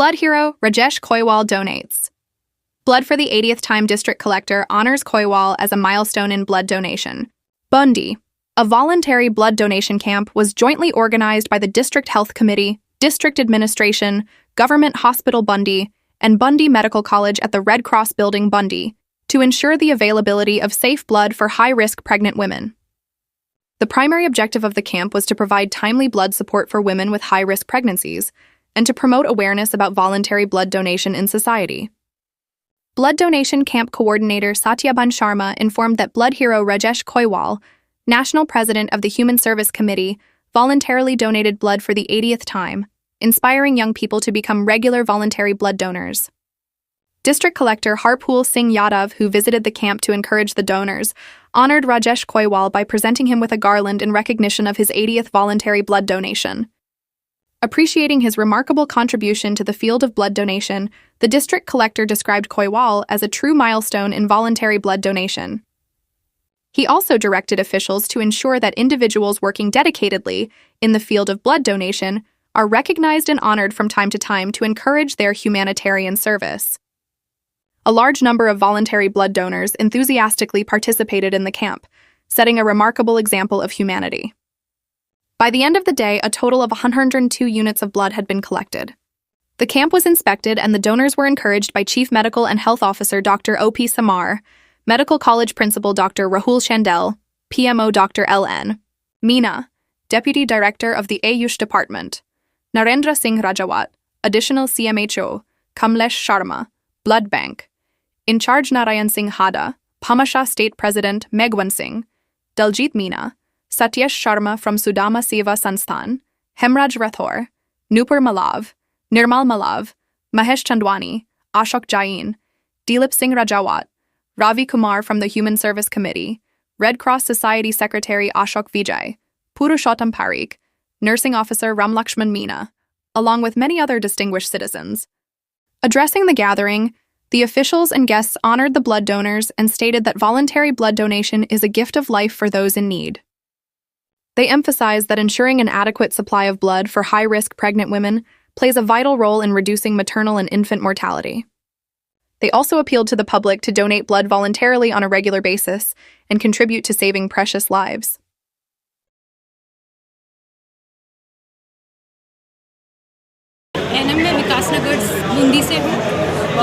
Blood hero Rajesh Koiwal donates. Blood for the 80th time district collector honors Koiwal as a milestone in blood donation. Bundi, a voluntary blood donation camp, was jointly organized by the District Health Committee, District Administration, Government Hospital Bundi, and Bundi Medical College at the Red Cross Building Bundi to ensure the availability of safe blood for high-risk pregnant women. The primary objective of the camp was to provide timely blood support for women with high-risk pregnancies and to promote awareness about voluntary blood donation in society. Blood donation camp coordinator Satyaban Sharma informed that blood hero Rajesh Koiwal, national president of the Human Service Committee, voluntarily donated blood for the 80th time, inspiring young people to become regular voluntary blood donors. District Collector Harpul Singh Yadav, who visited the camp to encourage the donors, honored Rajesh Koiwal by presenting him with a garland in recognition of his 80th voluntary blood donation. Appreciating his remarkable contribution to the field of blood donation, the district collector described Koiwal as a true milestone in voluntary blood donation. He also directed officials to ensure that individuals working dedicatedly in the field of blood donation are recognized and honored from time to time to encourage their humanitarian service. A large number of voluntary blood donors enthusiastically participated in the camp, setting a remarkable example of humanity. By the end of the day, a total of 102 units of blood had been collected. The camp was inspected and the donors were encouraged by Chief Medical and Health Officer Dr. O.P. Samar, Medical College Principal Dr. Rahul Chandel, PMO Dr. L.N. Meena, Deputy Director of the Ayush Department, Narendra Singh Rajawat, Additional CMHO, Kamlesh Sharma, Blood Bank, In Charge Narayan Singh Hada, Bhamasha State President Megwan Singh, Daljit Meena, Satyesh Sharma from Sudama Seva Sansthan, Hemraj Rathore, Nupur Malav, Nirmal Malav, Mahesh Chandwani, Ashok Jain, Dilip Singh Rajawat, Ravi Kumar from the Human Service Committee, Red Cross Society Secretary Ashok Vijay, Purushottam Parikh, Nursing Officer Ramlakshman Meena, along with many other distinguished citizens. Addressing the gathering, the officials and guests honored the blood donors and stated that voluntary blood donation is a gift of life for those in need. They emphasized that ensuring an adequate supply of blood for high-risk pregnant women plays a vital role in reducing maternal and infant mortality. They also appealed to the public to donate blood voluntarily on a regular basis and contribute to saving precious lives. मैं विकासनगर बूंदी से हूँ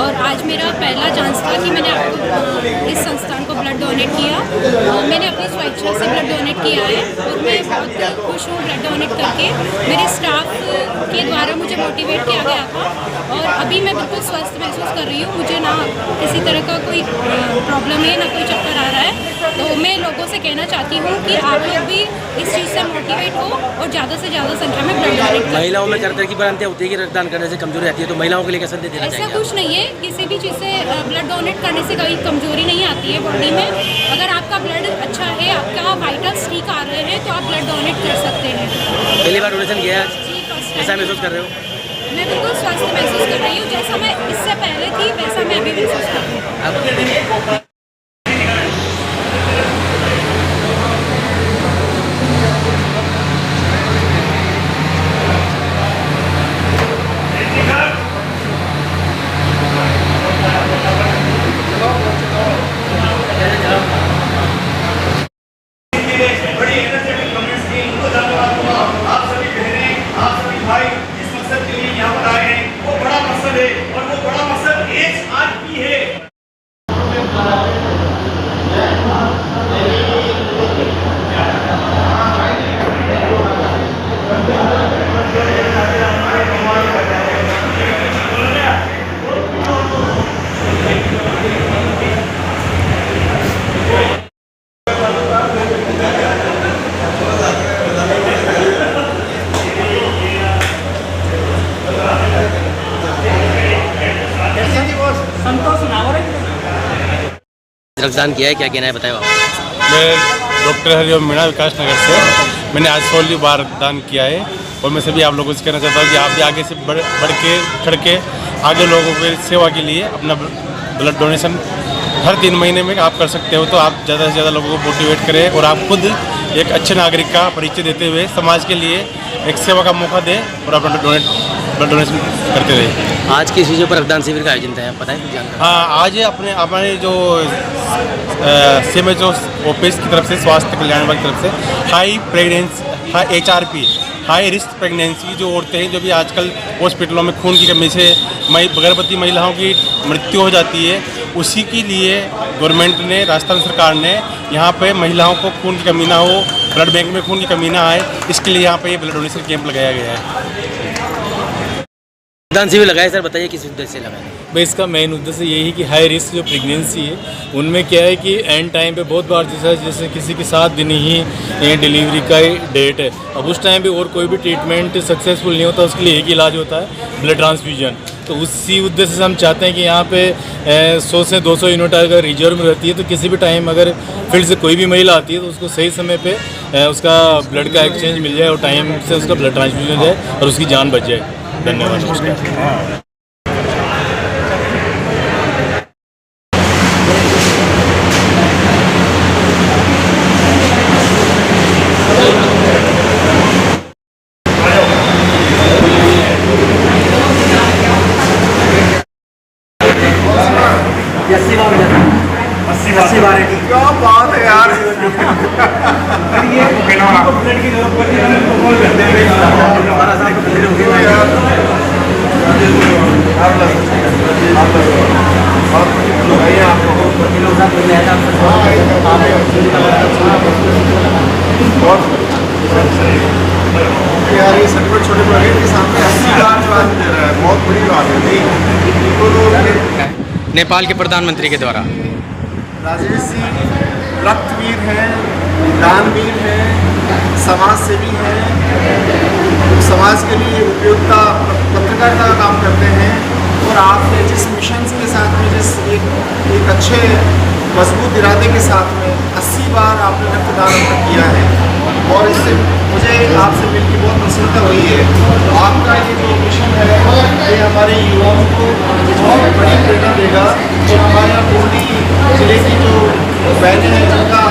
और आज मेरा पहला chance था कि मैंने इस संस्थान को ब्लड डोनेट किया। मैंने अपनी स्वेच्छा से ब्लड डोनेट किया है और मैं बहुत खुश हूँ ब्लड डोनेट करके। मेरे स्टाफ के द्वारा मुझे मोटिवेट किया गया था और अभी मैं बिल्कुल स्वस्थ महसूस कर रही हूँ। मुझे ना किसी तरह का कोई प्रॉब्लम है, ना कोई चक्कर आ रहा है। तो मैं लोगों से कहना चाहती हूँ कि आप लोग भी इस चीज़ से मोटिवेट हो और ज़्यादा से ज़्यादा संख्या में ब्लड डोनेट करें। महिलाओं में तरह की भ्रांतियाँ होती है कि रक्तदान करने से कमजोरी आती है, तो महिलाओं के लिए कैसे देना चाहिए? ऐसा कुछ नहीं है, किसी भी चीज़ से ब्लड डोनेट करने से कोई कमजोरी नहीं आती है बॉडी में। अगर आपका ब्लड अच्छा है, आपका वाइटल्स ठीक आ रहे हैं, तो आप ब्लड डोनेट कर सकते हैं। पहली बार डोनेशन किया है? जी, फर्स्ट कैसा महसूस कर रहे हो? मैं बिल्कुल स्वस्थ महसूस कर रही हूँ। जैसा मैं इससे पहले थी वैसा मैं अभी महसूस कर रही हूँ। रक्तदान किया है, क्या कहना है बताएं आप? मैं डॉक्टर हरिओम मीणा विकासनगर से मैंने आज 16वीं बार रक्तदान किया है और मैं सभी आप लोगों से कहना चाहता हूँ कि आप भी आगे से बढ़ के चढ़ के आगे लोगों की सेवा के लिए अपना ब्लड डोनेशन हर 3 महीने में आप कर सकते हो। तो आप ज़्यादा से ज़्यादा लोगों को मोटिवेट करें और आप खुद एक अच्छे नागरिक का परिचय देते हुए समाज के लिए एक सेवा का मौका दें और अपना डोनेट ब्लड डोनेशन करते रहे। आज किस चीज़ों पर रक्तदान शिविर का आयोजन था, पता है कुछ जानकारी? हाँ, आज हमारे जो CMHO ऑफिस की तरफ से, स्वास्थ्य कल्याण विभाग की तरफ से high pregnancy HRP high risk pregnancy जो औरतें हैं, जो भी आजकल हॉस्पिटलों में खून की कमी से गर्भवती महिलाओं की मृत्यु हो जाती है, उसी के लिए गवर्नमेंट ने, राजस्थान सरकार ने यहाँ पे महिलाओं को खून की कमी ना हो, ब्लड बैंक में खून की कमी ना आए, इसके लिए यहाँ पे ये ब्लड डोनेशन कैंप लगाया गया है। रक्तदान शिविर लगाए सर, बताइए किस उद्देश्य से लगाए? भाई इसका मेन उद्देश्य यही है कि हाई रिस्क जो प्रेगनेंसी है उनमें क्या है कि एंड टाइम पे बहुत बार जैसे किसी के 7 दिन ही डिलीवरी का डेट है, अब उस टाइम पे और कोई भी ट्रीटमेंट सक्सेसफुल नहीं होता, उसके लिए एक इलाज होता है ब्लड ट्रांसफ्यूजन। तो उसी उद्देश्य से हम चाहते हैं कि यहाँ पे 100 से 200 यूनिट अगर रिजर्व में रहती है तो किसी भी टाइम अगर फील्ड से कोई भी महिला आती है तो उसको सही समय पे उसका ब्लड का एक्सचेंज मिल जाए और टाइम से उसका ब्लड ट्रांसफ्यूजन हो जाए और उसकी जान बच जाए। धन्यवाद, नमस्कार। क्या बात है यार। यार ये सचमुच छोटे बड़े के सामने 80 लाख जो आदमी दे रहा है, बहुत बड़ी बात है। नेपाल के प्रधानमंत्री के द्वारा राजेश जी रक्तवीर हैं, दानवीर हैं, समाज सेवी हैं, समाज के लिए उपयोगिता पत्रकारिता का काम करते हैं और आपने जिस मिशन के साथ में, जिस एक अच्छे मजबूत इरादे के साथ में 80 बार आपने रक्तदान किया है और इससे मुझे आपसे मिलकर बहुत प्रसन्नता हुई है। तो आपका ये जो मिशन है ये हमारे युवाओं को बहुत बड़ी प्रेरणा देगा और हमारे यहाँ पूर्णी जिले की जो बहनें हैं जिनका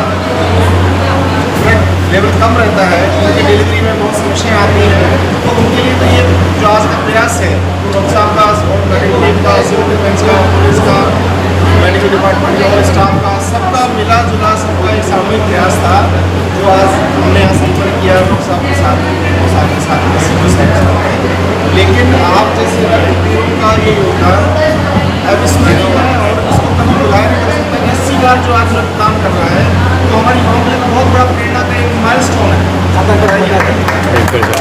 ब्लड लेवल कम रहता है, उनकी डिलीवरी में बहुत समस्याएँ आती हैं, तो उनके लिए तो ये जो आज का प्रयास है साहब का और मेडिकल टीम का, सिविल डिफेंस का, पुलिस का, मेडिकल डिपार्टमेंट और स्टाफ का, सबका मिला जुला सबका एक सामूहिक प्रयास था जो आज हमने यहाँ संपर्क किया साहब के साथ लेकिन आप जैसे व्यक्तियों का ये योगदान अविस्मरणीय है और इसको कभी बुलाया नहीं कर सकता। 80 बार जो आज रक्तदान कर रहा है तो हमारी युवाओं के लिए बहुत बड़ा प्रेरणा का एक माइलस्टोन है। बिल्कुल।